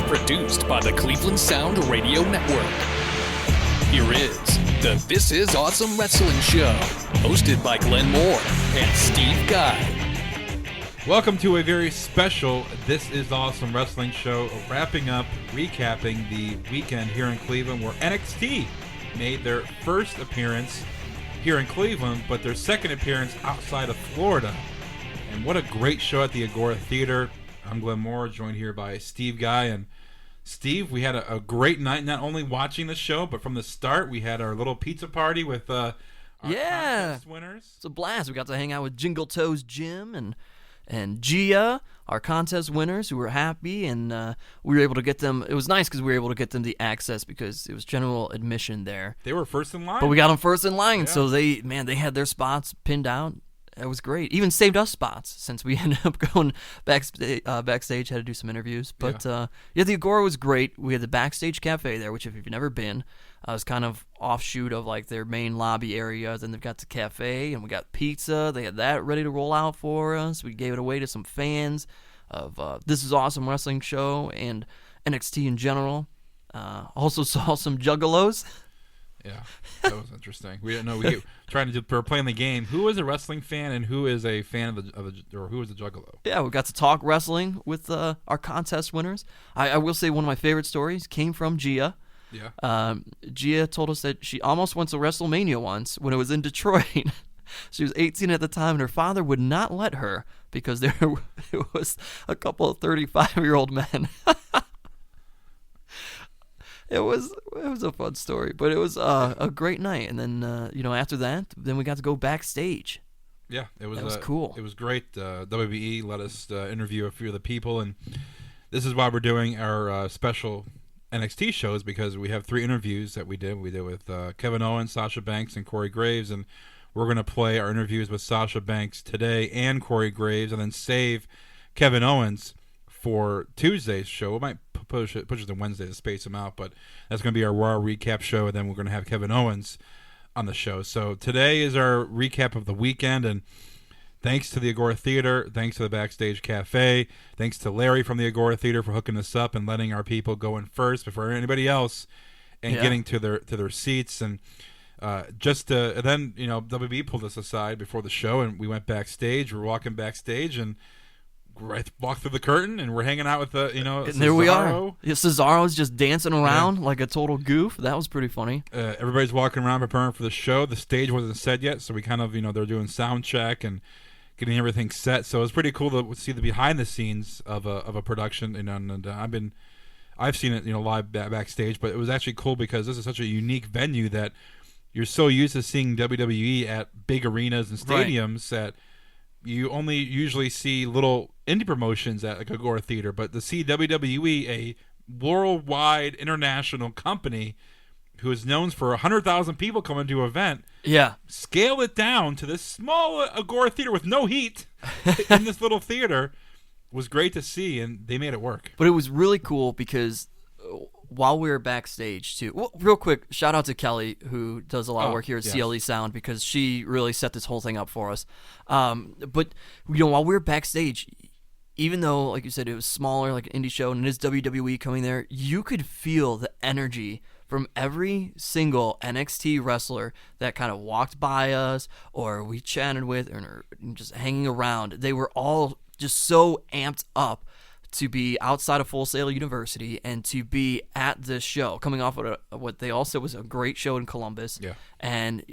produced by the Cleveland Sound Radio Network. Here is the This Is Awesome Wrestling Show, hosted by Glenn Moore and Steve Guy. Welcome to a very special This Is Awesome Wrestling Show, wrapping up, recapping the weekend here in Cleveland where NXT made their first appearance here in Cleveland, but their second appearance outside of Florida. And what a great show at the Agora Theater. I'm Glenn Moore, joined here by Steve Guy. And Steve, we had a great night, not only watching the show, but from the start, we had our little pizza party with our contest winners. It's a blast. We got to hang out with Jingle Toes Jim and Gia, our contest winners, who were happy, and we were able to get them. It was nice because we were able to get them the access because it was general admission there. They were first in line. But we got them first in line, yeah. So they had their spots pinned out. It was great. Even saved us spots since we ended up going backstage, had to do some interviews. But the Agora was great. We had the Backstage Cafe there, which if you've never been, was kind of offshoot of like their main lobby area. Then they've got the cafe, and we got pizza. They had that ready to roll out for us. We gave it away to some fans of This Is Awesome Wrestling Show and NXT in general. Also saw some juggalos. Yeah, that was interesting. We didn't know. We were playing the game. Who is a wrestling fan and who is a fan or who is a juggalo? Yeah, we got to talk wrestling with our contest winners. I will say one of my favorite stories came from Gia. Yeah. Gia told us that she almost went to WrestleMania once when it was in Detroit. She was 18 at the time, and her father would not let her because it was a couple of 35-year-old men. It was a fun story, but it was a great night. And then after that, then we got to go backstage. Yeah, it was cool. It was great. WBE let us interview a few of the people, and this is why we're doing our special NXT shows, because we have 3 interviews that we did. We did with Kevin Owens, Sasha Banks, and Corey Graves, and we're going to play our interviews with Sasha Banks today and Corey Graves, and then save Kevin Owens for Tuesday's show. We might push it to Wednesday to space them out, but that's going to be our Raw recap show, and then we're going to have Kevin Owens on the show. So today is our recap of the weekend, and thanks to the Agora Theater, thanks to the Backstage Cafe, thanks to Larry from the Agora Theater for hooking us up and letting our people go in first before anybody else and getting to their seats. And then WB pulled us aside before the show, and we went backstage. We're walking backstage, and walk through the curtain, and we're hanging out with and Cesaro. There we are. Yeah, Cesaro's just dancing around like a total goof. That was pretty funny. Everybody's walking around preparing for the show. The stage wasn't set yet, so we kind of they're doing sound check and getting everything set. So it was pretty cool to see the behind the scenes of a production. And I've seen it live backstage, but it was actually cool because this is such a unique venue that you're so used to seeing WWE at big arenas and stadiums that you only usually see little indie promotions at like Agora Theater, but to see WWE, a worldwide international company who is known for 100,000 people coming to an event, scale it down to this small Agora Theater with no heat in this little theater was great to see, and they made it work. But it was really cool because while we were backstage too, real quick, shout out to Kelly, who does a lot of work here at CLE Sound, because she really set this whole thing up for us. But while we were backstage, even though, like you said, it was smaller, like an indie show, and it is WWE coming there, you could feel the energy from every single NXT wrestler that kind of walked by us, or we chatted with, or just hanging around. They were all just so amped up to be outside of Full Sail University and to be at this show, coming off of what they all said was a great show in Columbus. Yeah. And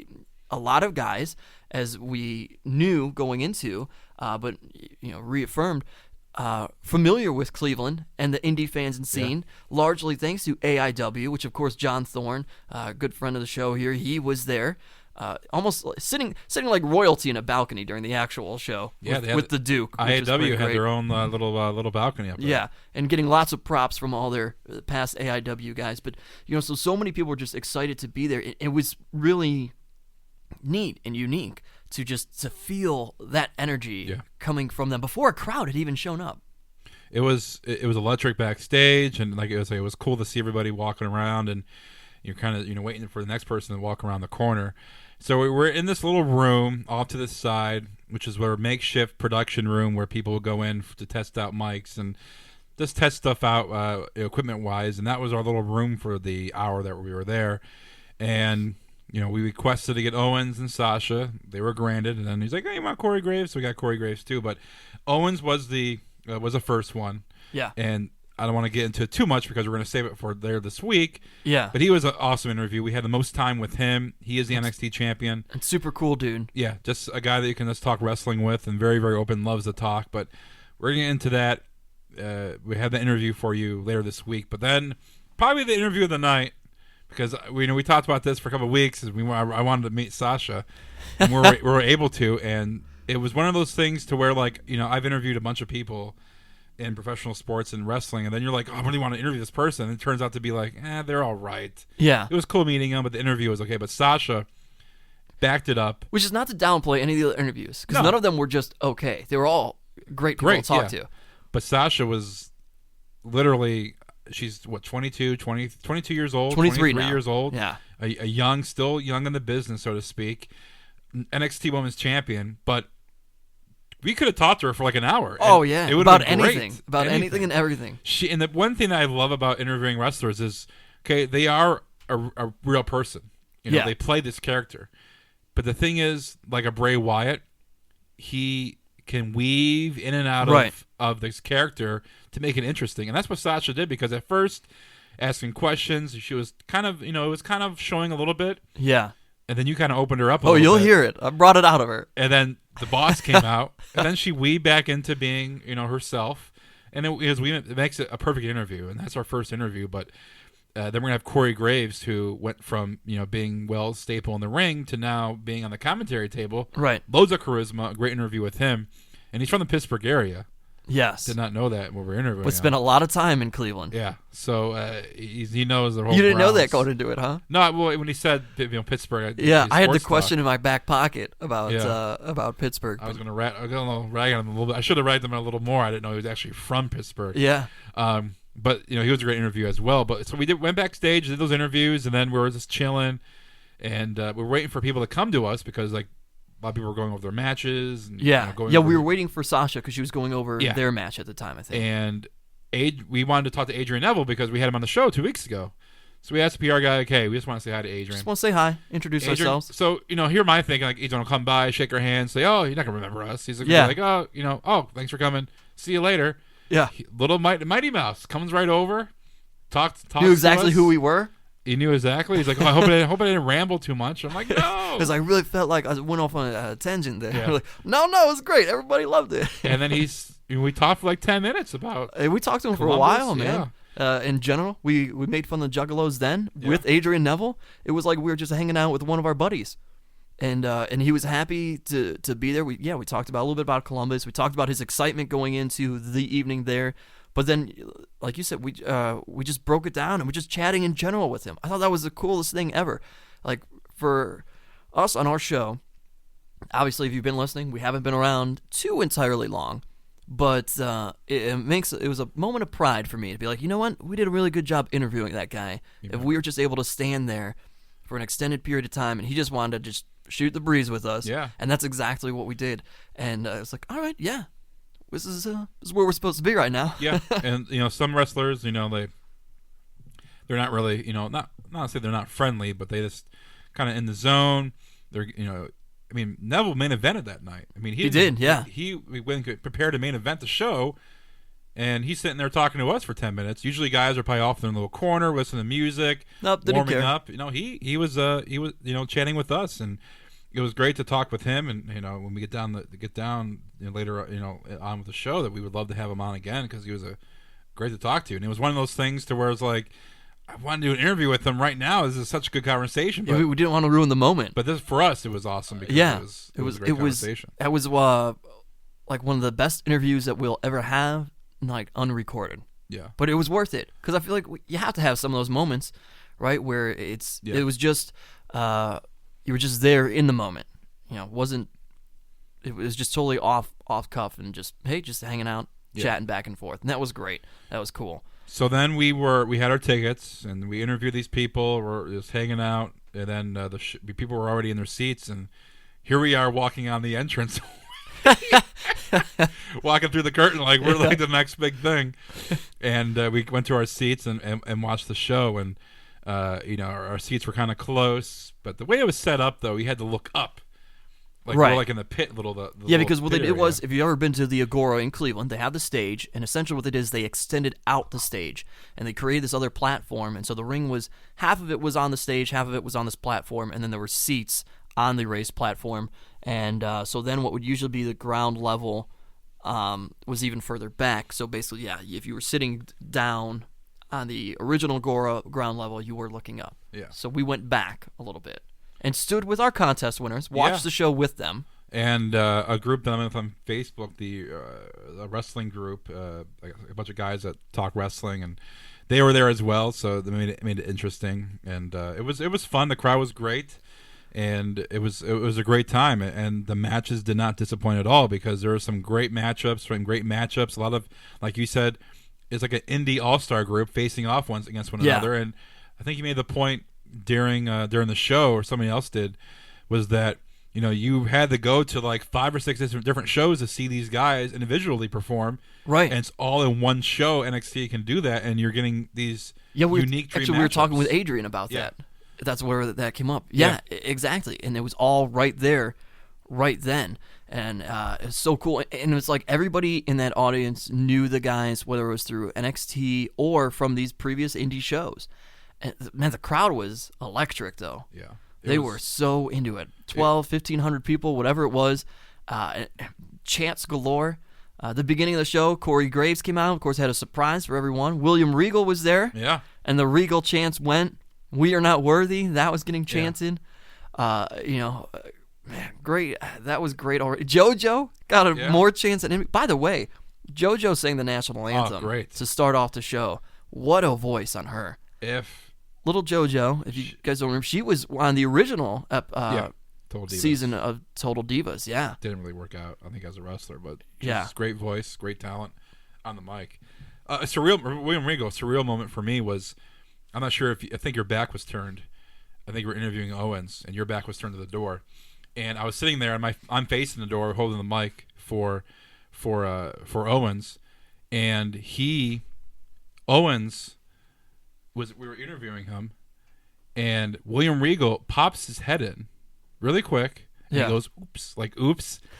a lot of guys, as we knew going into, but reaffirmed, familiar with Cleveland and the indie fans and scene, largely thanks to AIW, which of course John Thorne, good friend of the show here, he was there. Almost sitting like royalty in a balcony during the actual show with the Duke. IAW had their own little balcony up there. Yeah, and getting lots of props from all their past AIW guys. But so many people were just excited to be there. It was really neat and unique to feel that energy coming from them before a crowd had even shown up. It was electric backstage, and like it was cool to see everybody walking around, and you're kind of waiting for the next person to walk around the corner. So we're in this little room off to the side, which is our makeshift production room where people will go in to test out mics, and just test stuff out equipment-wise, and that was our little room for the hour that we were there. And, we requested to get Owens and Sasha. They were granted, and then he's like, hey, you want Corey Graves? So we got Corey Graves, too. But Owens was the first one. Yeah. And I don't want to get into it too much because we're going to save it for there this week. Yeah. But he was an awesome interview. We had the most time with him. He is the NXT champion. And super cool dude. Yeah, just a guy that you can just talk wrestling with, and very, very open, loves to talk. But we're going to get into that. We have the interview for you later this week. But then probably the interview of the night, because we talked about this for a couple of weeks. I wanted to meet Sasha, and we were able to. And it was one of those things to where, I've interviewed a bunch of people in professional sports and wrestling, and then you're like, oh, I really want to interview this person, and it turns out to be like, they're all right. Yeah. It was cool meeting them, but the interview was okay. But Sasha backed it up. Which is not to downplay any of the other interviews, because none of them were just okay. They were all great people to talk to. But Sasha was literally, she's 22 years old, 23 years old. Yeah. Still young in the business, so to speak. NXT Women's Champion, but we could have talked to her for like an hour. Oh yeah, it would about have been anything, great. about anything and everything. And the one thing that I love about interviewing wrestlers is, okay, they are a real person. They play this character, but the thing is, like a Bray Wyatt, he can weave in and out of this character to make it interesting, and that's what Sasha did. Because at first, asking questions, she was kind of, it was kind of showing a little bit. Yeah. And then you kind of opened her up a little little bit. Hear it. I brought it out of her. And then the boss came out, and then she weaved back into being, herself. And it makes it a perfect interview, and that's our first interview. But then we're going to have Corey Graves, who went from, being staple in the ring to now being on the commentary table. Right. Loads of charisma, a great interview with him. And he's from the Pittsburgh area. Yes. Did not know that when we were interviewing. But spent a lot of time in Cleveland. Yeah. So he knows the whole. You didn't Browns. know that going into it, huh? No. Well, when he said Pittsburgh. I had the question in my back pocket about Pittsburgh. I was going to rag on him a little bit. I should have ragged him a little more. I didn't know he was actually from Pittsburgh. Yeah. But he was a great interview as well. But so we went backstage, did those interviews, and then we were just chilling, and we were waiting for people to come to us because a lot of people were going over their matches. And, we were waiting for Sasha because she was going over their match at the time, I think. And we wanted to talk to Adrian Neville because we had him on the show 2 weeks ago. So we asked the PR guy, okay, we just want to say hi to Adrian. Just want to say hi, introduce ourselves. So, here my thing, Adrian will come by, shake our hand, say, oh, you're not going to remember us. He's like, oh, thanks for coming. See you later. Yeah. Little Mighty Mouse comes right over, talks knew exactly who we were. He knew exactly. He's like, oh, I hope I didn't ramble too much. I'm like, no. Because I really felt like I went off on a tangent there. Yeah. Like, no, it was great. Everybody loved it. And then we talked for like 10 minutes about we talked to him for a while, man. Yeah. In general, we made fun of the Juggalos then with Adrian Neville. It was like we were just hanging out with one of our buddies. And he was happy to be there. We talked about a little bit about Columbus. We talked about his excitement going into the evening there. But then, like you said, we just broke it down and we're just chatting in general with him. I thought that was the coolest thing ever. Like for us on our show, obviously, if you've been listening, we haven't been around too entirely long, but it was a moment of pride for me to be like, you know what, we did a really good job interviewing that guy. Yeah. If we were just able to stand there for an extended period of time, and he just wanted to just shoot the breeze with us, and that's exactly what we did. And I was like, all right, yeah. This is where we're supposed to be right now. Yeah, and some wrestlers, they're not really, not to say they're not friendly, but they just kind of in the zone. They're, Neville main evented that night. He did, yeah. He went prepared to main event the show, and he's sitting there talking to us for 10 minutes. Usually, guys are probably off in their little corner, listening to music, warming up. He was chatting with us, and it was great to talk with him. And when we get down later on with the show, that we would love to have him on again because he was great to talk to. And it was one of those things to where it's like, I want to do an interview with him right now. This is such a good conversation. But, we didn't want to ruin the moment. But for us, it was awesome because it was a great conversation. It was like one of the best interviews that we'll ever have, like unrecorded. Yeah. But it was worth it because I feel like you have to have some of those moments, right, where it was just you were just there in the moment. It was just totally off cuff and just hanging out, chatting back and forth, and that was great. That was cool. So then we had our tickets and we interviewed these people. We're just hanging out, and then people were already in their seats, and here we are walking on the entrance. walking through the curtain like we're like the next big thing. And we went to our seats and watched the show. And, our seats were kind of close. But the way it was set up, though, we had to look up. Like, right. We're like in the pit, the because what they did area. was, if you've ever been to the Agora in Cleveland, they have the stage, and essentially what they did is they extended out the stage, and they created this other platform, and so the ring was, half of it was on the stage, half of it was on this platform, and then there were seats on the raised platform, and so then what would usually be the ground level was even further back, so basically, yeah, if you were sitting down on the original Agora ground level, you were looking up. Yeah. So we went back a little bit. And stood with our contest winners, watched the show with them. And a group that I'm with on Facebook, the wrestling group, like a bunch of guys that talk wrestling, and they were there as well, so they made it interesting. And it was fun. The crowd was great, and it was a great time. And the matches did not disappoint at all because there were some great matchups. A lot of, like you said, it's like an indie all-star group facing off against one another. And I think you made the point during the show, or somebody else did, was that you had to go to like 5 or 6 different shows to see these guys individually perform, right? And it's all in one show. NXT can do that, and you're getting these unique dream actually matchups. We were talking with Adrian about that. That's where that came up. Yeah, exactly, and it was all right there, right then, and it's so cool. And it's like everybody in that audience knew the guys, whether it was through NXT or from these previous indie shows. And, man, the crowd was electric, though. Yeah. They were so into it. 1,500 people, whatever it was. Chants galore. The beginning of the show, Corey Graves came out. Of course, had a surprise for everyone. William Regal was there. Yeah. And the Regal chants went, "We are not worthy." That was getting chanted. Man, great. That was great already. JoJo got more chants than him. By the way, JoJo sang the national anthem to start off the show. What a voice on her. Little JoJo, if you guys don't remember, she was on the original season of Total Divas. Yeah, didn't really work out, I think, as a wrestler, but great voice, great talent on the mic. William Regal. A surreal moment for me was, I'm not sure I think your back was turned. I think you were interviewing Owens, and your back was turned to the door, and I was sitting there, and I'm facing the door, holding the mic for Owens, and Owens. We were interviewing him, and William Regal pops his head in really quick, and he goes, oops,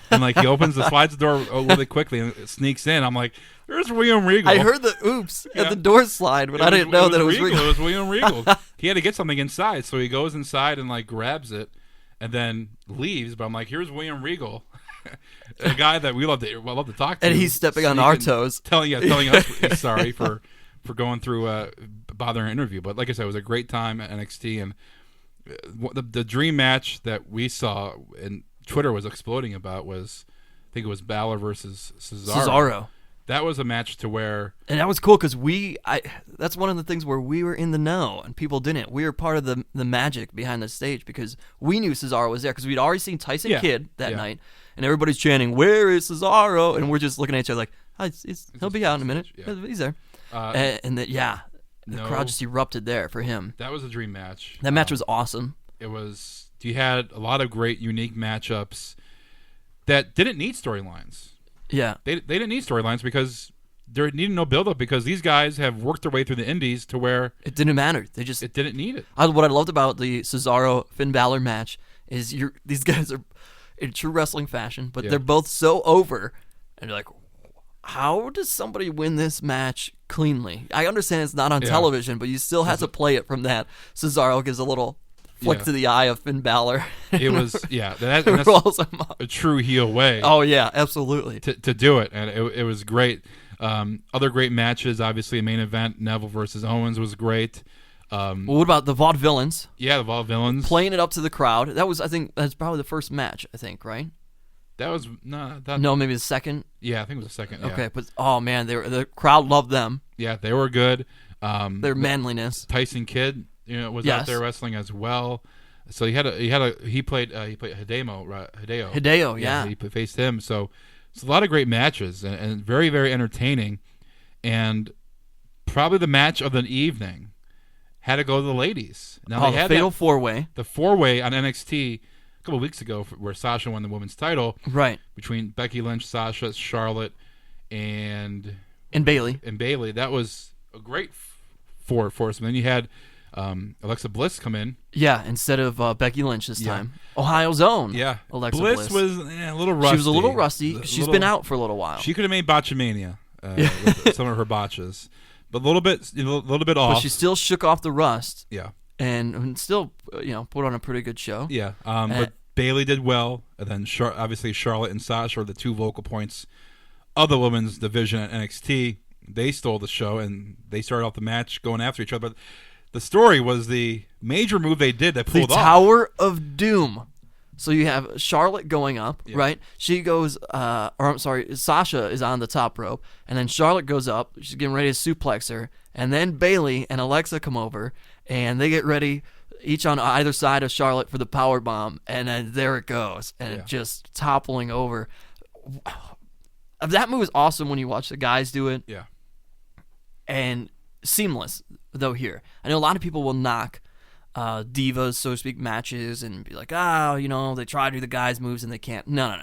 and like he slides the door really quickly and it sneaks in. I'm like, there's William Regal. I heard the oops at the door slide, but I didn't know that it was Regal. It was William Regal. He had to get something inside, so he goes inside and like grabs it and then leaves, but I'm like, here's William Regal. A guy that we love to talk to. And he's stepping on our toes. Telling us he's sorry for going through bothering our interview. But like I said, it was a great time at NXT, and the dream match that we saw and Twitter was exploding about was, I think it was Balor versus Cesaro. That was a match to where... And that was cool because that's one of the things where we were in the know and people didn't. We were part of the magic behind the stage because we knew Cesaro was there because we'd already seen Tyson Kidd that night, and everybody's chanting, "Where is Cesaro?" And we're just looking at each other like, he'll be out in a minute. He's there. The crowd just erupted there for him. That was a dream match. That match was awesome. It was. You had a lot of great, unique matchups that didn't need storylines. Yeah, they didn't need storylines because there needed no build-up because these guys have worked their way through the indies to where it didn't matter. It didn't need it. What I loved about the Cesaro Finn Balor match is these guys are in true wrestling fashion, but they're both so over, and you're like, how does somebody win this match cleanly? I understand it's not on television, but you still have to play it from that. Cesaro gives a little flick to the eye of Finn Balor. It was, that's rolls him up. A true heel way. Oh, yeah, absolutely. To do it, and it was great. Other great matches, obviously, main event, Neville versus Owens was great. What about the Vaudevillains? Yeah, the Vaudevillains. Playing it up to the crowd. That was, I think, that's probably the first match, I think, right? That was no, maybe the second. Yeah, I think it was the second. Yeah. Okay, but oh man, the crowd loved them. Yeah, they were good. Their manliness. Tyson Kidd, was out there wrestling as well. So he played Hideo. Hideo, yeah. He faced him. So it's a lot of great matches and very, very entertaining. And probably the match of the evening had to go to the ladies. Now they had the Fatal 4-Way. The 4-Way on NXT. couple of weeks ago where Sasha won the women's title. Right. Between Becky Lynch, Sasha, Charlotte, and Bayley. That was a great foursome. Then you had Alexa Bliss come in. Yeah, instead of Becky Lynch this time. Ohio's own. Yeah. Alexa Bliss was a little rusty. She was a little rusty. She's been out for a little while. She could have made Botchamania with some of her botches. But a little bit off. But she still shook off the rust. Yeah. And still, put on a pretty good show. Yeah. But Bayley did well. And then obviously Charlotte and Sasha are the two vocal points of the women's division at NXT. They stole the show, and they started off the match going after each other. But the story was the major move they did that pulled off. The Tower of Doom. So you have Charlotte going up, right? She goes, Sasha is on the top rope, and then Charlotte goes up. She's getting ready to suplex her, and then Bayley and Alexa come over, and they get ready, each on either side of Charlotte for the power bomb, and then there it goes, and it just toppling over. That move is awesome when you watch the guys do it. Yeah. And seamless, though, here. I know a lot of people will knock divas, so to speak, matches and be like, they try to do the guys' moves and they can't. No.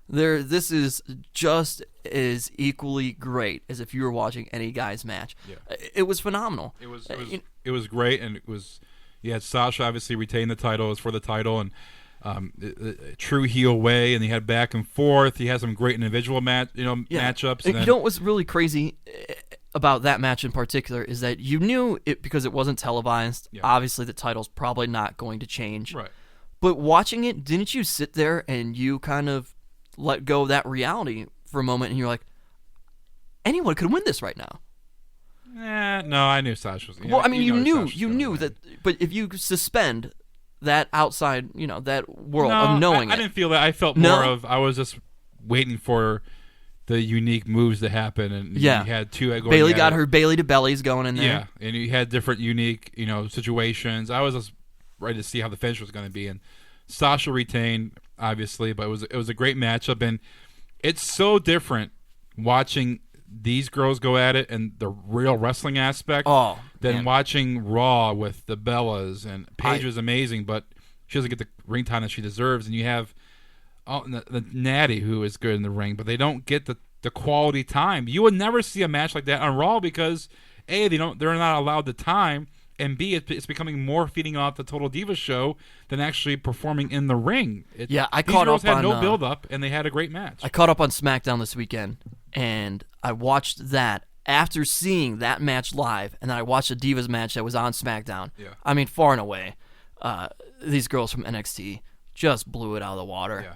This is just as equally great as if you were watching any guys' match. Yeah. It was phenomenal. It was great, and you had Sasha obviously retain the title. It was for the title, and a true heel way, and he had back and forth. He had some great individual matchups. And what was really crazy about that match in particular is that you knew it because it wasn't televised. Yeah. Obviously, the title's probably not going to change. Right. But watching it, didn't you sit there and you kind of let go of that reality for a moment, and you're like, anyone could win this right now? No, I knew Sasha was. You knew that. But if you suspend that outside, that world of knowing I didn't feel that. I felt more of I was just waiting for the unique moves to happen, and you had two. Bayley got her Bayley to bellies going in there. Yeah, and you had different unique, situations. I was just ready to see how the finish was going to be, and Sasha retained, obviously, but it was a great matchup, and it's so different watching these girls go at it and the real wrestling aspect than watching Raw with the Bellas. And Paige was amazing, but she doesn't get the ring time that she deserves, and you have the Natty, who is good in the ring, but they don't get the quality time. You would never see a match like that on Raw because A, they're not allowed the time, and B, it's becoming more feeding off the Total Divas show than actually performing in the ring. These girls had no build up, and they had a great match. I caught up on SmackDown this weekend, and I watched that after seeing that match live, and then I watched the Divas match that was on SmackDown. Yeah. I mean, far and away, these girls from NXT just blew it out of the water. Yeah.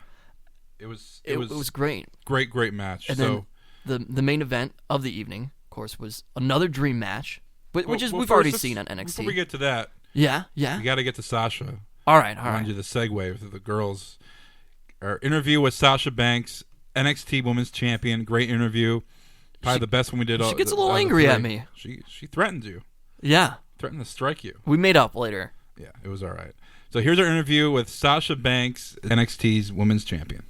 It was great. Great match. And then the main event of the evening, of course, was another dream match, we've already seen on NXT. Before we get to that, we got to get to Sasha. All right. Do the segue with the girls. Our interview with Sasha Banks, NXT Women's Champion. Great interview. Probably the best one we did. She gets a little angry at me. She threatened you. Yeah. Threatened to strike you. We made up later. Yeah, it was all right. So here's our interview with Sasha Banks, NXT's Women's Champion.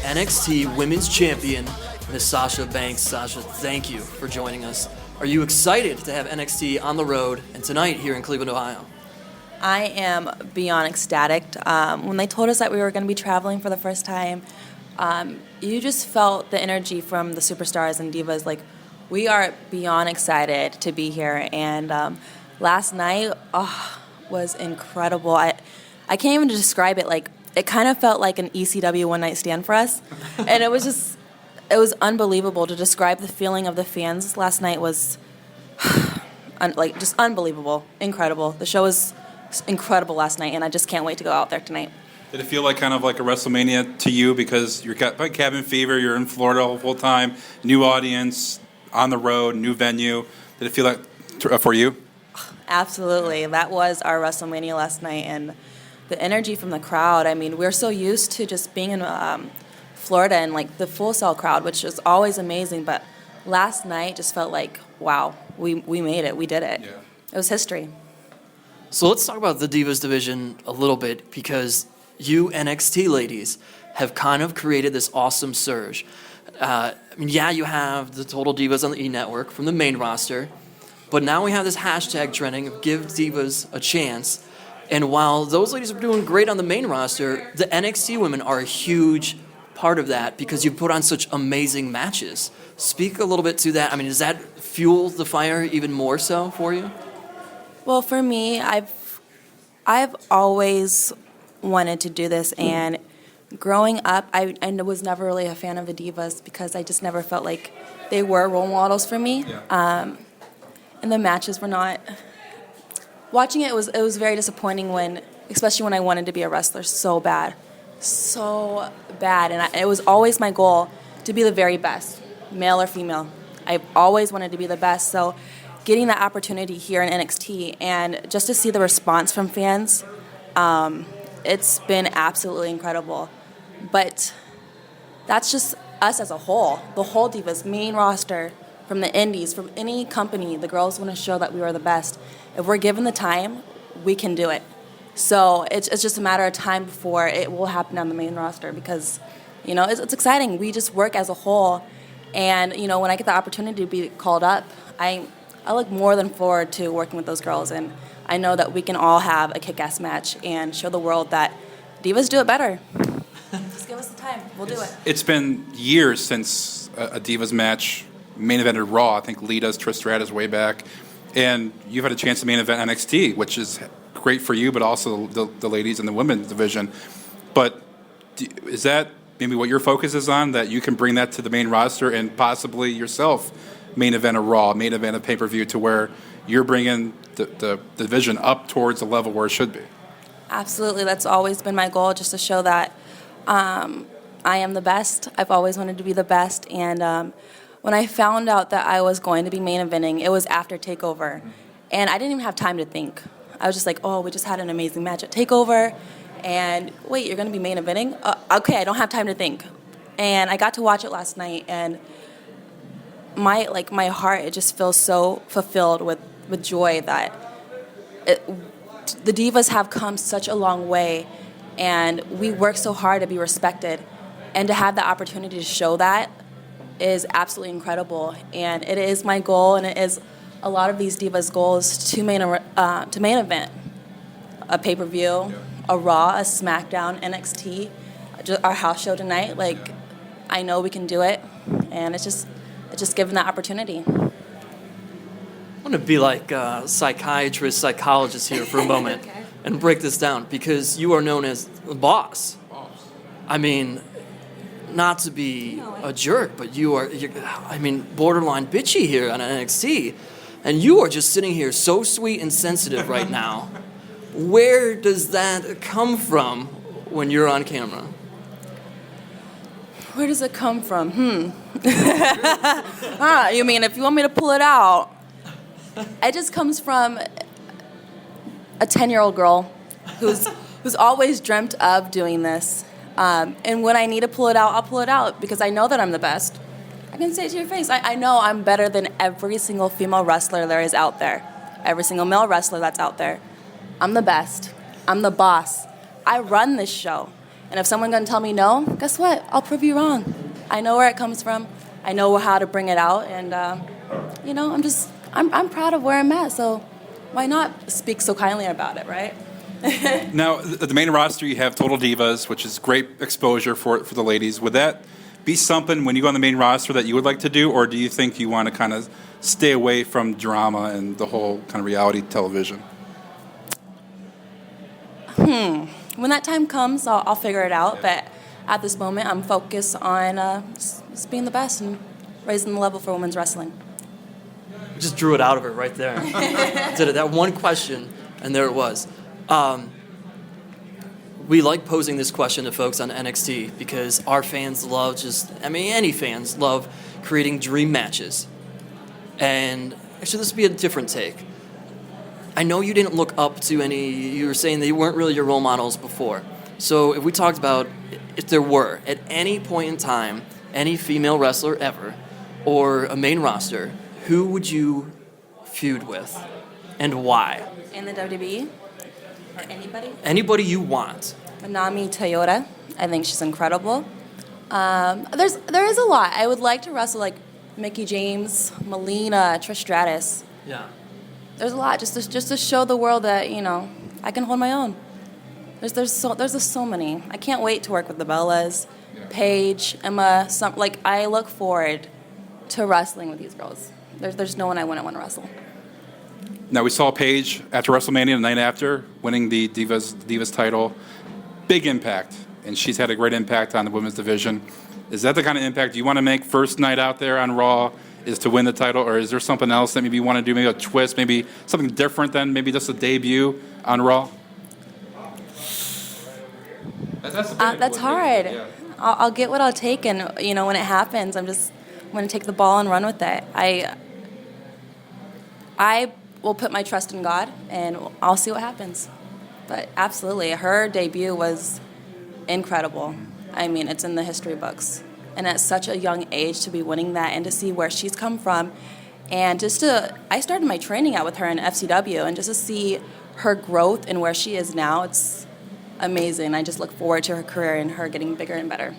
NXT Women's Champion, Miss Sasha Banks. Sasha, thank you for joining us. Are you excited to have NXT on the road and tonight here in Cleveland, Ohio? I am beyond ecstatic. When they told us that we were going to be traveling for the first time, you just felt the energy from the superstars and divas. Like, we are beyond excited to be here. And last night was incredible. I can't even describe it. Like, it kind of felt like an ECW one-night stand for us. And it was unbelievable to describe the feeling of the fans last night was just unbelievable, incredible. The show was incredible last night, and I just can't wait to go out there tonight. Did it feel like kind of like a WrestleMania to you because you're by cabin fever, you're in Florida full time, new audience, on the road, new venue? Did it feel like for you? Absolutely. That was our WrestleMania last night, and the energy from the crowd. I mean, we're so used to just being in Florida and like the Full Sail crowd, which is always amazing, but last night just felt like, wow, we made it. We did it. Yeah. It was history. So let's talk about the Divas division a little bit, because you NXT ladies have kind of created this awesome surge. I mean, yeah, you have the Total Divas on the E! Network from the main roster, but now we have this hashtag trending of Give Divas a Chance. And while those ladies are doing great on the main roster, the NXT women are a huge part of that because you put on such amazing matches. Speak a little bit to that. I mean, does that fuel the fire even more so for you? Well, for me, I've always wanted to do this, and growing up, I was never really a fan of the Divas because I just never felt like they were role models for me. Yeah. And the matches were not. Watching it was very disappointing especially when I wanted to be a wrestler so bad, and it was always my goal to be the very best, male or female. I've always wanted to be the best, so getting that opportunity here in NXT and just to see the response from fans, it's been absolutely incredible. But that's just us as a whole, the whole Divas main roster, from the indies, from any company, the girls want to show that we are the best. If we're given the time, we can do it. So it's just a matter of time before it will happen on the main roster because, it's exciting. We just work as a whole. And, when I get the opportunity to be called up, I look more than forward to working with those girls. And I know that we can all have a kick-ass match and show the world that Divas do it better. Just give us the time. We'll do it. It's been years since a Divas match main evented Raw. I think Lita's, Trish Stratus way back. And you've had a chance to main event NXT, which is great for you, but also the ladies in the women's division. But is that maybe what your focus is on, that you can bring that to the main roster and possibly yourself main event a Raw, main event a pay-per-view to where you're bringing the division up towards the level where it should be? Absolutely. That's always been my goal, just to show that I am the best. I've always wanted to be the best. And when I found out that I was going to be main eventing, it was after TakeOver. And I didn't even have time to think. I was just like, oh, we just had an amazing match at TakeOver. And wait, you're going to be main eventing? Okay, I don't have time to think. And I got to watch it last night, and my heart, it just feels so fulfilled with joy that the Divas have come such a long way, and we work so hard to be respected. And to have the opportunity to show that is absolutely incredible. And it is my goal, and it is a lot of these Divas' goals to main event a pay-per-view, a Raw, a SmackDown, NXT, our house show tonight. Like, I know we can do it, and it's just given that opportunity. I want to be like a psychiatrist, psychologist here for a moment okay. and break this down, because you are known as the boss. I mean, not to be a jerk, but you're borderline bitchy here on NXT. And you are just sitting here so sweet and sensitive right now. Where does that come from when you're on camera? Where does it come from? You mean if you want me to pull it out? It just comes from a 10-year-old girl who's always dreamt of doing this. And when I need to pull it out, I'll pull it out because I know that I'm the best. I can say it to your face. I know I'm better than every single female wrestler there is out there. Every single male wrestler that's out there. I'm the best. I'm the boss. I run this show. And if someone's going to tell me no, guess what? I'll prove you wrong. I know where it comes from. I know how to bring it out. And, I'm proud of where I'm at. So why not speak so kindly about it, right? Now, the main roster, you have Total Divas, which is great exposure for the ladies. Would that be something when you go on the main roster that you would like to do, or do you think you want to kind of stay away from drama and the whole kind of reality television? When that time comes, I'll figure it out. But at this moment, I'm focused on just being the best and raising the level for women's wrestling. Just drew it out of her right there. Did it, that one question, and there it was. We like posing this question to folks on NXT because our fans love any fans love creating dream matches. And actually, this would be a different take. I know you didn't look up to any. You were saying that you weren't really your role models before. So if we talked about if there were at any point in time any female wrestler ever or a main roster, who would you feud with, and why? In the WWE? Or anybody? Anybody you want. Manami Toyota. I think she's incredible. There is a lot. I would like to wrestle like Mickie James, Melina, Trish Stratus. Yeah. There's a lot just to show the world that, you know, I can hold my own. There's so many. I can't wait to work with the Bellas, Paige, Emma. I look forward to wrestling with these girls. There's no one I wouldn't want to wrestle. Now, we saw Paige after WrestleMania the night after, winning the Divas title. Big impact, and she's had a great impact on the women's division. Is that the kind of impact you want to make first night out there on Raw, is to win the title, or is there something else that maybe you want to do, maybe a twist, maybe something different than maybe just a debut on Raw? That's hard. Yeah. I'll get what I'll take, and, you know, when it happens, I'm going to take the ball and run with it. I will put my trust in God, and I'll see what happens. But absolutely, her debut was incredible. I mean, it's in the history books. And at such a young age to be winning that and to see where she's come from. And I started my training out with her in FCW, and just to see her growth and where she is now, it's amazing. I just look forward to her career and her getting bigger and better.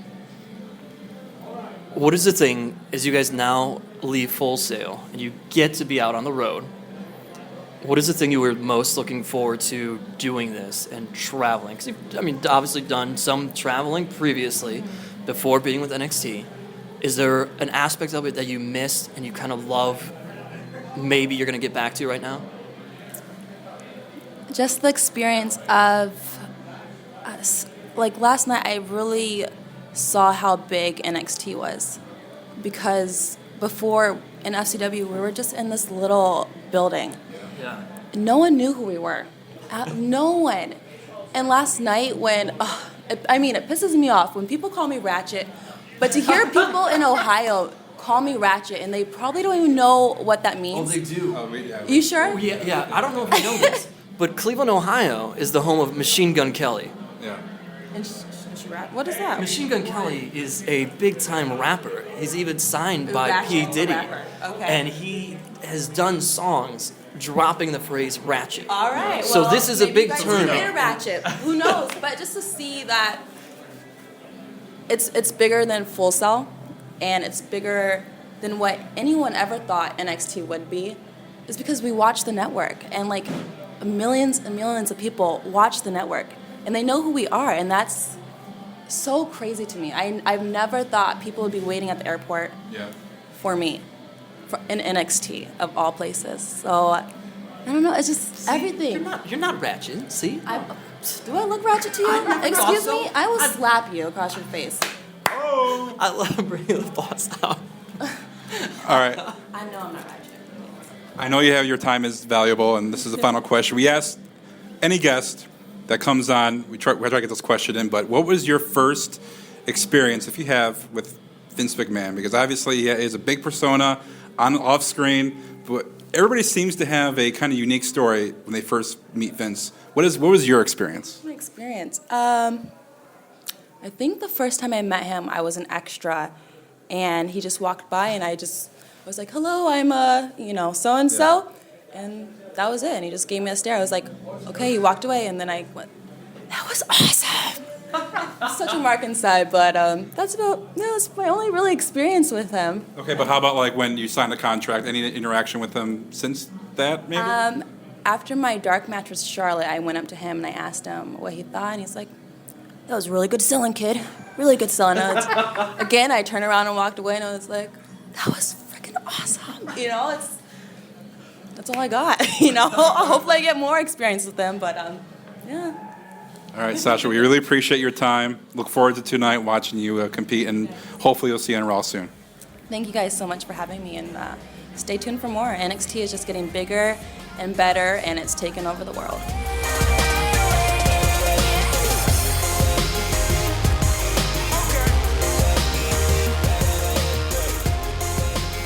What is the thing, as you guys now leave Full Sail and you get to be out on the road, what is the thing you were most looking forward to doing this and traveling? Because you've, obviously done some traveling previously before being with NXT. Is there an aspect of it that you missed and you kind of love, maybe you're going to get back to right now? Just the experience of, last night I really saw how big NXT was. Because before in FCW, we were just in this little building. Yeah. No one knew who we were. No one. And last night when, it pisses me off when people call me Ratchet, but to hear people in Ohio call me Ratchet and they probably don't even know what that means. Oh, they do. You sure? Oh, yeah. I don't know if you know this, but Cleveland, Ohio is the home of Machine Gun Kelly. Yeah. And what is that? Machine Gun Kelly is a big-time rapper. He's even signed by Ratchet, P. Diddy. Okay. And he has done songs dropping the phrase ratchet. All right. So well, this is a big term. Maybe Ratchet. Who knows? But just to see that it's bigger than Full Sail, and it's bigger than what anyone ever thought NXT would be, is because we watch the network, and like millions and millions of people watch the network, and they know who we are, and that's so crazy to me. I've never thought people would be waiting at the airport for me. In NXT of all places, so I don't know. It's just everything. You're not ratchet. See, do I look ratchet to you? Excuse me. I will slap you across your face. Oh, I love bringing the boss out. All right. I know I'm not ratchet. I know your time is valuable, and this is the final question. We ask any guest that comes on. We try to get this question in, but what was your first experience, if you have, with Vince McMahon? Because obviously he is a big persona off screen, but everybody seems to have a kind of unique story when they first meet Vince. What was your experience? My experience. I think the first time I met him, I was an extra, and he just walked by, and I was like, "Hello, I'm so and so," and that was it. And he just gave me a stare. I was like, "Okay." He walked away, and then I went, "That was awesome." Such a mark inside, but that's my only really experience with him. Okay, but how about like when you signed the contract? Any interaction with him since that, maybe? After my dark match with Charlotte, I went up to him and I asked him what he thought, and he's like, "That was really good selling, kid. Really good selling." Again, I turned around and walked away, and I was like, "That was freaking awesome." That's all I got. Hopefully I get more experience with them, but yeah. All right, Sasha, we really appreciate your time. Look forward to tonight watching you compete, and hopefully you'll see you on Raw soon. Thank you guys so much for having me, and stay tuned for more. NXT is just getting bigger and better, and it's taking over the world.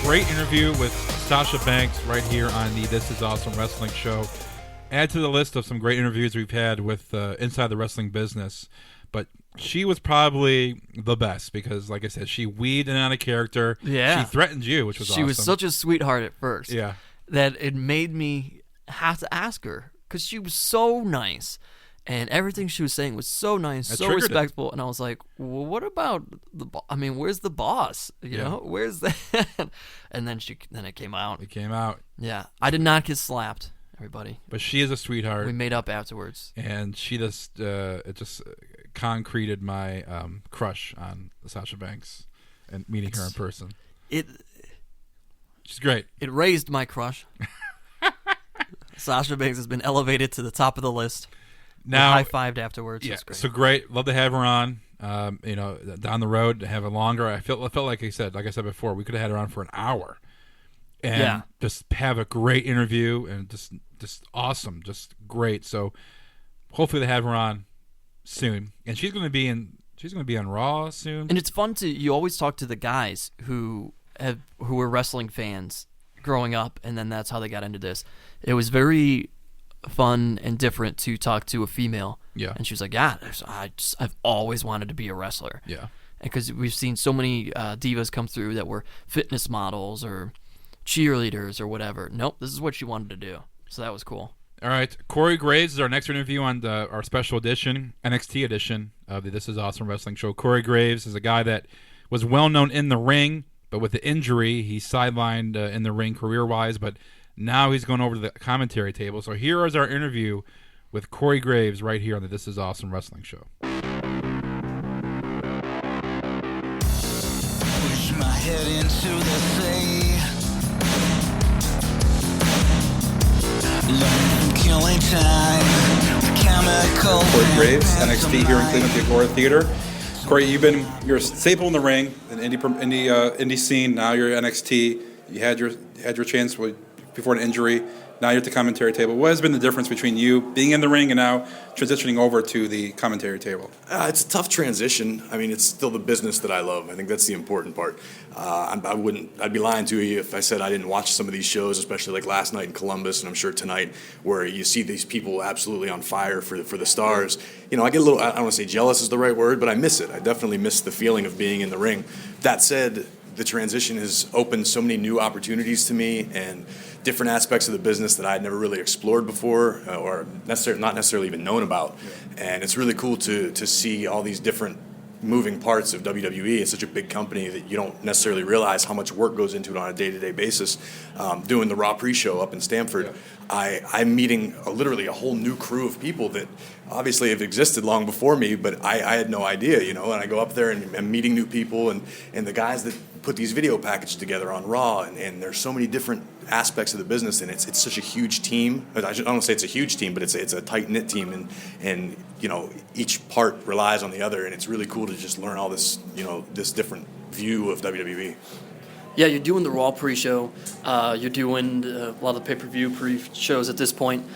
Great interview with Sasha Banks right here on the This Is Awesome Wrestling show. add to the list of some great interviews we've had with inside the wrestling business. But she was probably the best because, like I said, she weaved in and out of character. Yeah. She threatened you, which was awesome. She was such a sweetheart at first. Yeah. That it made me have to ask her because she was so nice. And everything she was saying was so nice, so respectful. And I was like, well, what about where's the boss? You know, where's that? And then it came out. It came out. Yeah. I did not get slapped, everybody. But she is a sweetheart. We made up afterwards. And she just, it just concreted my crush on Sasha Banks and meeting her in person. She's great. It raised my crush. Sasha Banks has been elevated to the top of the list. Now, high-fived afterwards. Yeah, great. So great. Love to have her on. Down the road to have a longer. I felt like I said before, we could have had her on for an hour, and just have a great interview and just awesome, just great. So hopefully they have her on soon, and she's going to be on Raw soon. And it's fun you always talk to the guys who were wrestling fans growing up, and then that's how they got into this. It was very fun and different to talk to a female. Yeah. And she was like, yeah, I've always wanted to be a wrestler. Yeah. Because we've seen so many divas come through that were fitness models or cheerleaders or whatever. Nope, this is what she wanted to do. So that was cool. All right. Corey Graves is our next interview on our special edition, NXT edition of the This Is Awesome Wrestling show. Corey Graves is a guy that was well known in the ring, but with the injury, he's sidelined in the ring career-wise, but now he's going over to the commentary table. So here is our interview with Corey Graves right here on the This Is Awesome Wrestling show. Push my head into the sea. Killing time. Corey Graves, NXT here in Cleveland, the Agora Theater. Corey, you're a staple in the ring, in indie scene. Now you're NXT. You had your chance before an injury. Now you're at the commentary table. What has been the difference between you being in the ring and now transitioning over to the commentary table? It's a tough transition. I mean, it's still the business that I love. I think that's the important part. I'd be lying to you if I said I didn't watch some of these shows, especially like last night in Columbus, and I'm sure tonight, where you see these people absolutely on fire for the stars. You know, I get a little, I don't want to say jealous is the right word, but I miss it. I definitely miss the feeling of being in the ring. That said, the transition has opened so many new opportunities to me and different aspects of the business that I had never really explored before or not necessarily even known about. Yeah. And it's really cool to see all these different moving parts of WWE. It's such a big company that you don't necessarily realize how much work goes into it on a day-to-day basis. Doing the Raw pre-show up in Stamford, yeah. I'm meeting literally a whole new crew of people that obviously have existed long before me, but I had no idea, you know, and I go up there and I'm meeting new people and the guys that put these video packages together on Raw, and there's so many different aspects of the business, and it's such a huge team. I don't want to say it's a huge team, but it's a tight-knit team, and you know, each part relies on the other, and it's really cool to just learn all this, you know, this different view of WWE. Yeah, you're doing the Raw pre-show. You're doing a lot of the pay-per-view pre-shows at this point.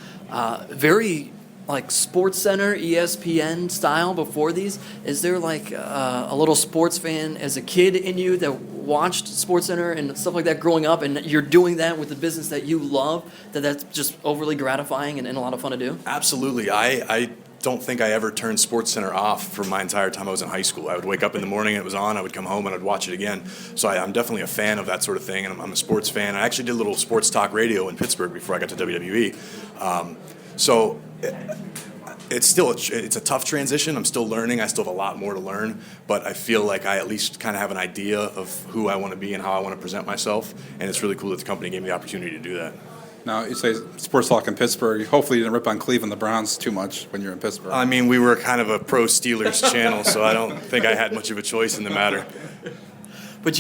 Very like Sports Center, ESPN style before these. Is there like a little sports fan as a kid in you that watched Sports Center and stuff like that growing up, and you're doing that with the business that you love, that's just overly gratifying and a lot of fun to do? Absolutely. I don't think I ever turned Sports Center off for my entire time I was in high school. I would wake up in the morning and it was on, I would come home and I'd watch it again. So I'm definitely a fan of that sort of thing, and I'm a sports fan. I actually did a little sports talk radio in Pittsburgh before I got to WWE. So it's a tough transition. I'm still learning. I still have a lot more to learn, but I feel like I at least kind of have an idea of who I want to be and how I want to present myself, and it's really cool that the company gave me the opportunity to do that. Now, you say sports talk in Pittsburgh. Hopefully you didn't rip on Cleveland, the Browns, too much when you're in Pittsburgh. I mean, we were kind of a pro-Steelers channel, so I don't think I had much of a choice in the matter. But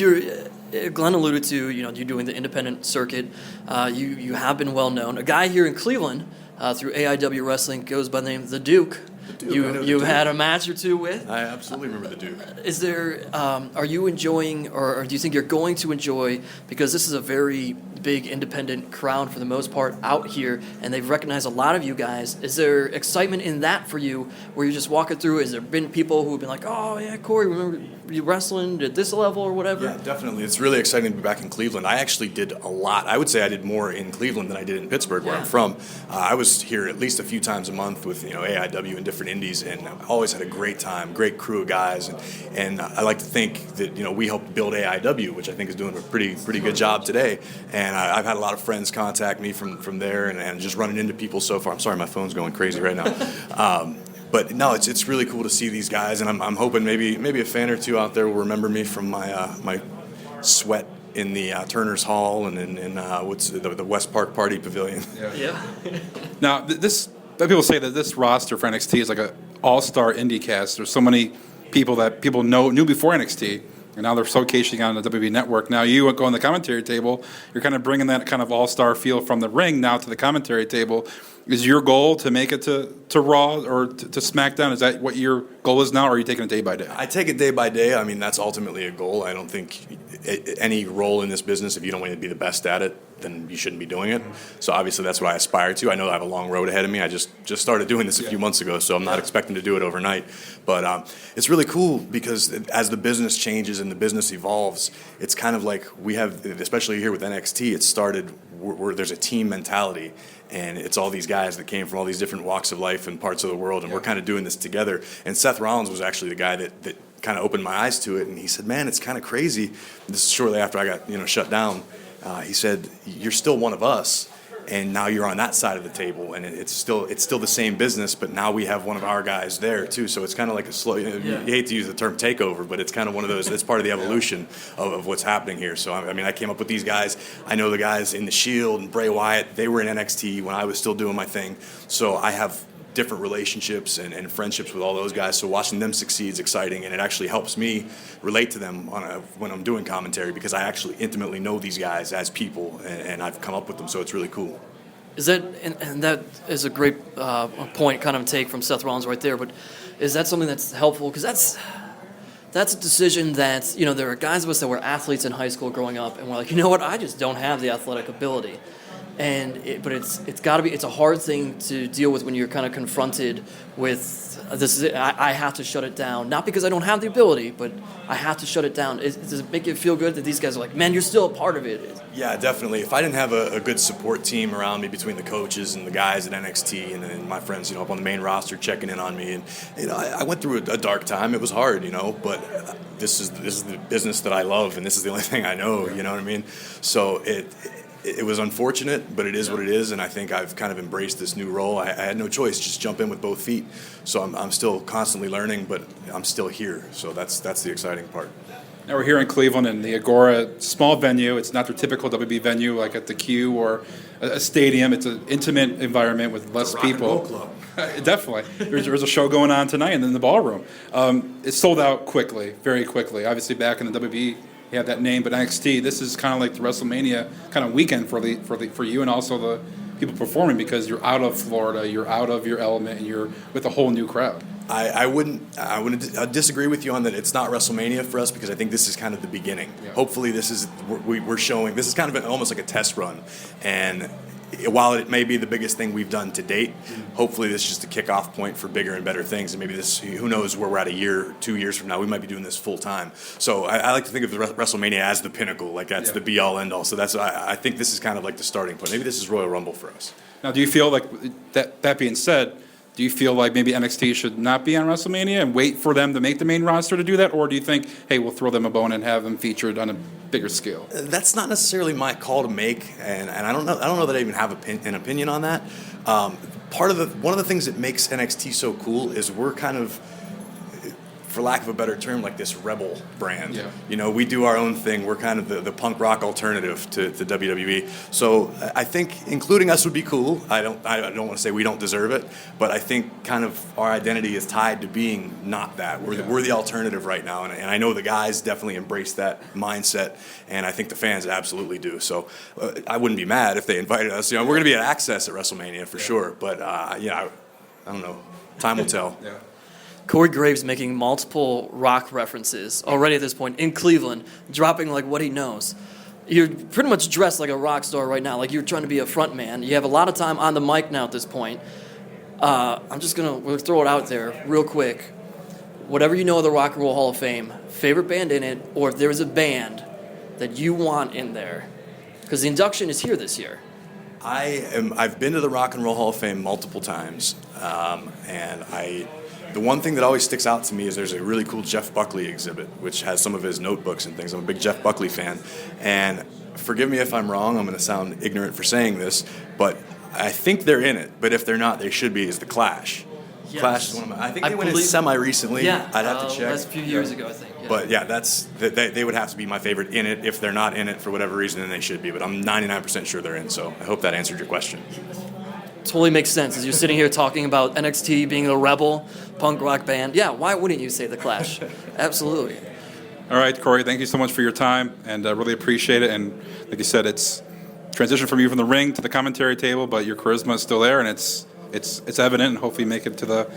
Glenn alluded to, you know, you doing the independent circuit. You have been well known. A guy here in Cleveland through AIW Wrestling goes by the name of The Duke. you've had a match or two with. I absolutely remember the Duke. Is there? Are you enjoying, or do you think you're going to enjoy? Because this is a very big independent crowd for the most part out here, and they've recognized a lot of you guys. Is there excitement in that for you, where you're just walking through? Has there been people who've been like, "Oh yeah, Corey, remember you wrestling at this level or whatever"? Yeah, definitely. It's really exciting to be back in Cleveland. I actually did a lot. I would say I did more in Cleveland than I did in Pittsburgh, where I'm from. I was here at least a few times a month with AIW and different indies, and I always had a great time, great crew of guys, and I like to think that we helped build AIW, which I think is doing a pretty good job today. And I've had a lot of friends contact me from there, and just running into people so far. I'm sorry, my phone's going crazy right now. But no, it's really cool to see these guys, and I'm hoping maybe a fan or two out there will remember me from my sweat in the Turner's Hall and in what's the West Park Party Pavilion. Yeah. Now, people say that this roster for NXT is like an all-star indie cast. There's so many people that people knew before NXT, and now they're showcasing on the WWE Network. Now you go on the commentary table, you're kind of bringing that kind of all-star feel from the ring now to the commentary table. Is your goal to make it to Raw or to SmackDown? Is that what your goal is now, or are you taking it day by day? I take it day by day. I mean, that's ultimately a goal. I don't think any role in this business, if you don't want to be the best at it, then you shouldn't be doing it. So obviously that's what I aspire to. I know I have a long road ahead of me. I just started doing this a few months ago, so I'm not expecting to do it overnight. But it's really cool because as the business changes and the business evolves, it's kind of like we have, especially here with NXT, it started where there's a team mentality. And it's all these guys that came from all these different walks of life and parts of the world, and we're kind of doing this together. And Seth Rollins was actually the guy that kind of opened my eyes to it, and he said, "Man, it's kind of crazy." This is shortly after I got shut down. He said, "You're still one of us, and now you're on that side of the table, and it's still the same business, but now we have one of our guys there too." So it's kind of like a slow. You hate to use the term takeover, but it's kind of one of those. It's part of the evolution of what's happening here. So I mean, I came up with these guys. I know the guys in the Shield and Bray Wyatt. They were in NXT when I was still doing my thing. So I have different relationships and friendships with all those guys. So watching them succeed is exciting, and it actually helps me relate to them when I'm doing commentary, because I actually intimately know these guys as people, and I've come up with them. So it's really cool. Is that and that is a great point, kind of take from Seth Rollins right there. But is that something that's helpful? Because that's a decision that there are guys of us that were athletes in high school growing up, and we're like, you know what, I just don't have the athletic ability. But it's got to be. It's a hard thing to deal with when you're kind of confronted with this. Is it. I have to shut it down, not because I don't have the ability, but I have to shut it down. Does it make you feel good that these guys are like, man, you're still a part of it? Yeah, definitely. If I didn't have a good support team around me between the coaches and the guys at NXT and my friends, up on the main roster checking in on me, and I went through a dark time. It was hard, but this is the business that I love, and this is the only thing I know. You know what I mean? So it was unfortunate, but it is what it is, and I think I've kind of embraced this new role. I had no choice, just jump in with both feet. So I'm still constantly learning, but I'm still here. So that's the exciting part. Now we're here in Cleveland in the Agora, small venue. It's not their typical WB venue like at the Q or a stadium. It's an intimate environment with less people. Club. Definitely. There's a show going on tonight in the ballroom. It sold out quickly, very quickly. Obviously back in the WB, you have that name, but NXT, this is kind of like the WrestleMania kind of weekend for you and also the people performing, because you're out of Florida, you're out of your element, and you're with a whole new crowd. I wouldn't disagree with you on that. It's not WrestleMania for us, because I think this is kind of the beginning. Yeah. Hopefully we're showing, this is kind of almost like a test run, and while it may be the biggest thing we've done to date, hopefully this is just a kickoff point for bigger and better things. And maybe this, who knows where we're at a year, 2 years from now, we might be doing this full time. So I like to think of the WrestleMania as the pinnacle, like that's the be all end all. So I think this is kind of like the starting point. Maybe this is Royal Rumble for us. Now, do you feel like that being said, do you feel like maybe NXT should not be on WrestleMania and wait for them to make the main roster to do that? Or do you think, hey, we'll throw them a bone and have them featured on a bigger scale? That's not necessarily my call to make, and I don't know that I even have an opinion on that. One of the things that makes NXT so cool is we're kind of, for lack of a better term, like this rebel brand. Yeah. We do our own thing. We're kind of the punk rock alternative to WWE. So I think including us would be cool. I don't want to say we don't deserve it, but I think kind of our identity is tied to being not that. We're the alternative right now, and I know the guys definitely embrace that mindset, and I think the fans absolutely do. So I wouldn't be mad if they invited us. We're going to be at Access at WrestleMania for sure, but I don't know. Time will tell. Yeah. Corey Graves making multiple Rock references already at this point in Cleveland, dropping like what he knows. You're pretty much dressed like a rock star right now, like you're trying to be a front man. You have a lot of time on the mic now at this point. We'll throw it out there real quick. Whatever you know of the Rock and Roll Hall of Fame, favorite band in it, or if there's a band that you want in there, because the induction is here this year. I've been to the Rock and Roll Hall of Fame multiple times, and the one thing that always sticks out to me is there's a really cool Jeff Buckley exhibit, which has some of his notebooks and things. I'm a big Jeff Buckley fan, and forgive me if I'm wrong. I'm going to sound ignorant for saying this, but I think they're in it. But if they're not, they should be. Is the Clash? Yes. Clash is one of my. I think they went in semi recently. Yeah, I'd have to check. Last few years ago, I think. Yeah. But yeah, they would have to be my favorite in it. If they're not in it for whatever reason, then they should be. But I'm 99% sure they're in. So I hope that answered your question. Totally makes sense. As you're sitting here talking about NXT being a rebel punk rock band, yeah, why wouldn't you say the Clash? Absolutely. All right, Corey, thank you so much for your time, and I really appreciate it. And like you said, it's transition from you from the ring to the commentary table, but your charisma is still there, and it's evident. And hopefully, make it to the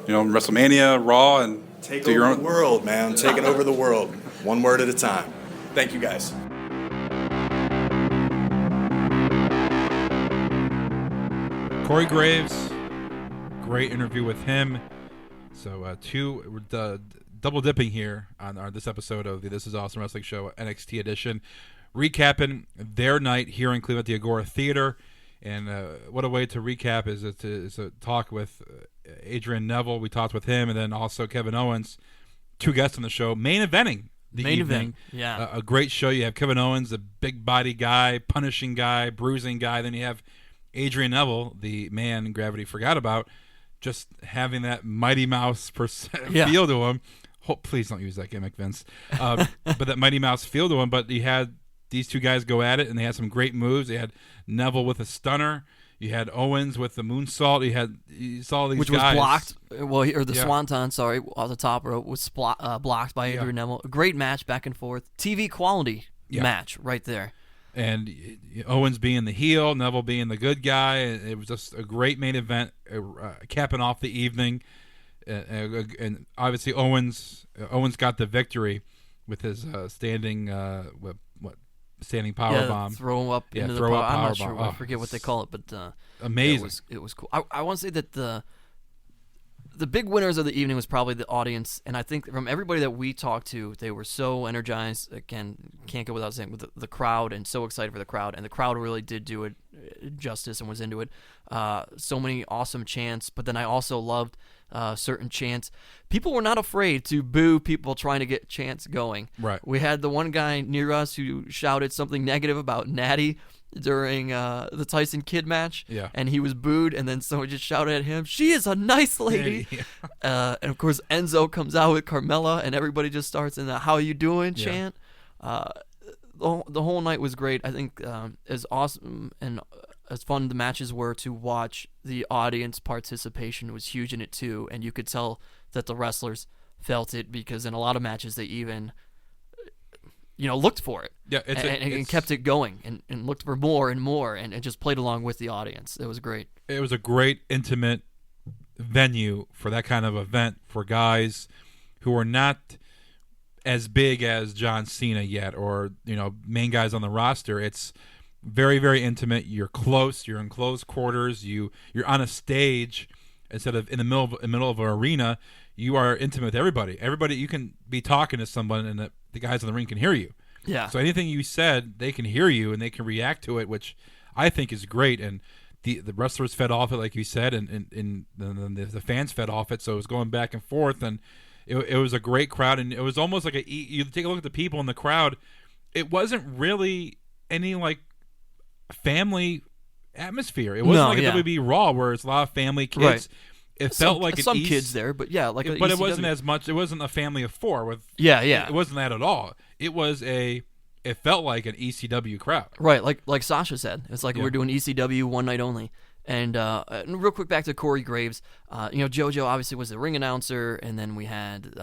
WrestleMania, Raw, and Take do your over own. the world, man. Taking over the world, one word at a time. Thank you, guys. Corey Graves, great interview with him. So we're double dipping here on this episode of the This Is Awesome Wrestling Show NXT edition, recapping their night here in Cleveland at the Agora Theater. And what a way to recap is to talk with Adrian Neville. We talked with him, and then also Kevin Owens, two guests on the show, main eventing the evening. Yeah. A great show. You have Kevin Owens, a big body guy, punishing guy, bruising guy. Then you have Adrian Neville, the man Gravity forgot about, just having that Mighty Mouse feel to him. Please don't use that gimmick, Vince. But that Mighty Mouse feel to him. But you had these two guys go at it, and they had some great moves. They had Neville with a stunner. You had Owens with the moonsault. You saw these which guys. was blocked. Well, or the swanton, sorry, off the top rope was blocked by Adrian Neville. A great match, back and forth. TV quality match right there. And Owens being the heel, Neville being the good guy. It was just a great main event, capping off the evening. And obviously Owens got the victory with his standing power bomb. Throw him up into the power. I'm not sure. I forget what they call it, but amazing. It was cool. I want to say that the big winners of the evening was probably the audience, and I think from everybody that we talked to, they were so energized. Again, can't go without saying, with the crowd, and so excited for the crowd, and the crowd really did do it justice and was into it. So many awesome chants, but then I also loved certain chants. People were not afraid to boo people trying to get chants going. Right. We had the one guy near us who shouted something negative about Natty during the Tyson Kidd match, and he was booed, and then someone just shouted at him, "She is a nice lady." And of course Enzo comes out with Carmella, and everybody just starts in the "How you doing?" chant. The whole night was great. I think as awesome and as fun the matches were to watch, the audience participation was huge in it too, and you could tell that the wrestlers felt it, because in a lot of matches they even looked for it, and kept it going, and looked for more and more, and just played along with the audience. It was great. It was a great intimate venue for that kind of event, for guys who are not as big as John Cena yet, or main guys on the roster. It's very, very intimate. You're close. You're in close quarters. You're on a stage instead of in the middle of an arena. You are intimate with everybody. Everybody, you can be talking to someone, and the guys in the ring can hear you. Yeah. So anything you said, they can hear you, and they can react to it, which I think is great. And the wrestlers fed off it, like you said, and the fans fed off it. So it was going back and forth, and it was a great crowd. And it was almost like you take a look at the people in the crowd. It wasn't really any family atmosphere. It wasn't like a WB Raw where it's a lot of family kids. Right. It felt like some kids there, but but it wasn't as much. It wasn't a family of four with. It wasn't that at all. It felt like an ECW crowd. Right, like Sasha said, it's like we're doing ECW one night only. And real quick, back to Corey Graves. JoJo obviously was the ring announcer, and then we had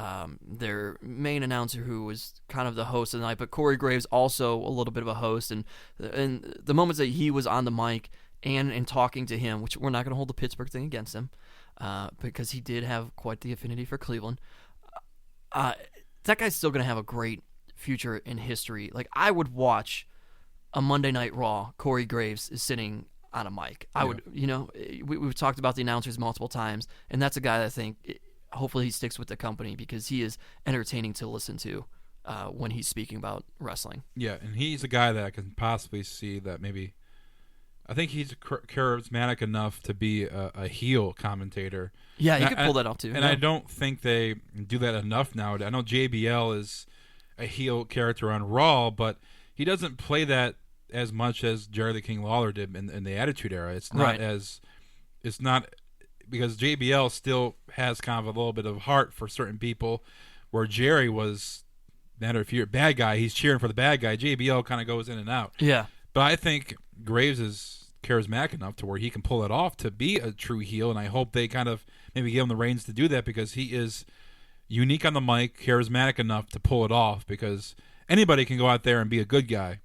their main announcer who was kind of the host of the night. But Corey Graves also a little bit of a host, and the moments that he was on the mic and talking to him, which we're not going to hold the Pittsburgh thing against him. because he did have quite the affinity for Cleveland. That guy's still going to have a great future in history. Like, I would watch a Monday Night Raw. Corey Graves is sitting on a mic. I would, we've talked about the announcers multiple times, and that's a guy that I think hopefully he sticks with the company because he is entertaining to listen to when he's speaking about wrestling. Yeah, and he's a guy that I can possibly see that maybe. I think he's charismatic enough to be a heel commentator. Yeah, he could pull that off too. And I don't think they do that enough nowadays. I know JBL is a heel character on Raw, but he doesn't play that as much as Jerry the King Lawler did in the Attitude Era. It's not it's not because JBL still has kind of a little bit of heart for certain people, where Jerry was, no matter if you're a bad guy, he's cheering for the bad guy. JBL kind of goes in and out. Yeah. But I think Graves is charismatic enough to where he can pull it off to be a true heel, and I hope they kind of maybe give him the reins to do that because he is unique on the mic, charismatic enough to pull it off, because anybody can go out there and be a good guy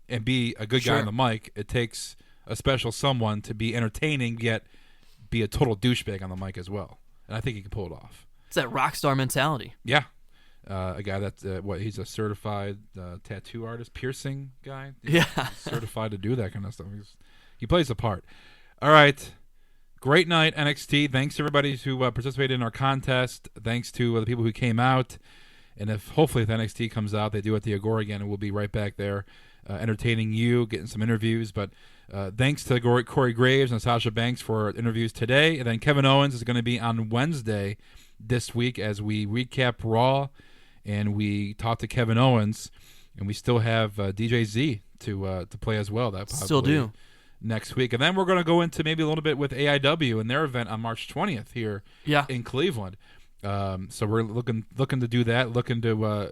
and be a good guy on the mic. It takes a special someone to be entertaining yet be a total douchebag on the mic as well, and I think he can pull it off. It's that rock star mentality. Yeah. A guy that's he's a certified tattoo artist, piercing guy. He's certified to do that kind of stuff. He plays the part. All right. Great night, NXT. Thanks to everybody who participated in our contest. Thanks to the people who came out. And hopefully if NXT comes out, they do it at the Agora again, and we'll be right back there entertaining you, getting some interviews. But thanks to Corey Graves and Sasha Banks for interviews today. And then Kevin Owens is going to be on Wednesday this week as we recap Raw. And we talked to Kevin Owens, and we still have DJ Z to play as well. That still do next week, and then we're going to go into maybe a little bit with AIW and their event on March 20th here in Cleveland. So we're looking to do that, looking to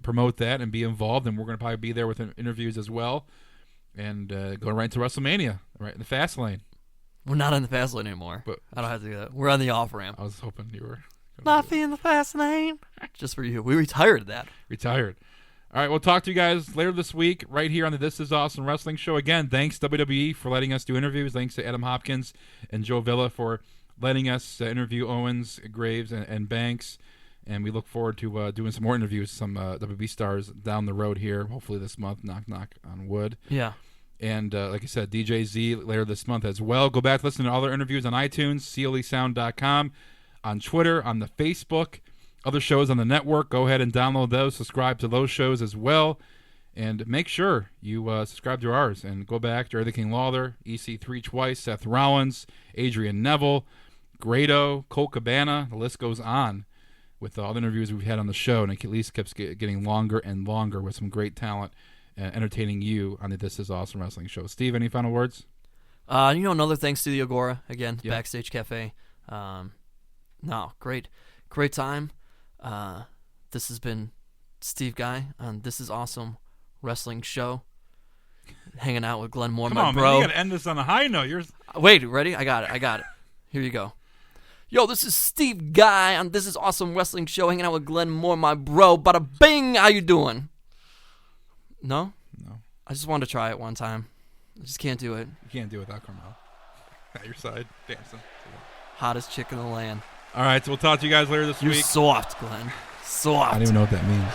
promote that and be involved, and we're going to probably be there with interviews as well, and go right into WrestleMania, right in the fast lane. We're not in the fast lane anymore. But I don't have to do that. We're on the off ramp. I was hoping you were. Not in the fast lane. Just for you. We retired that. Retired. All right, we'll talk to you guys later this week right here on the This Is Awesome Wrestling Show. Again, thanks WWE for letting us do interviews. Thanks to Adam Hopkins and Joe Villa for letting us interview Owens, Graves, and Banks. And we look forward to doing some more interviews, some WWE stars down the road here, hopefully this month. Knock, knock on wood. Yeah. And like I said, DJ Z later this month as well. Go back to listen to all our interviews on iTunes, CLEsound.com. On Twitter, on the Facebook, other shows on the network. Go ahead and download those. Subscribe to those shows as well. And make sure you subscribe to ours. And go back to Jerry the King Lawler, EC3 twice, Seth Rollins, Adrian Neville, Grado, Colt Cabana. The list goes on with all the interviews we've had on the show. And it at least keeps getting longer and longer with some great talent entertaining you on the This Is Awesome Wrestling Show. Steve, any final words? Another thanks to the Agora, again, Backstage Cafe. No, great time. This has been Steve Guy on This Is Awesome Wrestling Show. Hanging out with Glenn Moore, my bro. Man, you gotta end this on a high note. Wait, ready? I got it. Here you go. Yo, this is Steve Guy on This Is Awesome Wrestling Show, hanging out with Glenn Moore, my bro. Bada bing, how you doing? No. I just wanted to try it one time. I just can't do it. You can't do it without Carmel at your side dancing. Hottest chick in the land. All right, so we'll talk to you guys later this week. You're soft, Glenn. Soft. I don't even know what that means.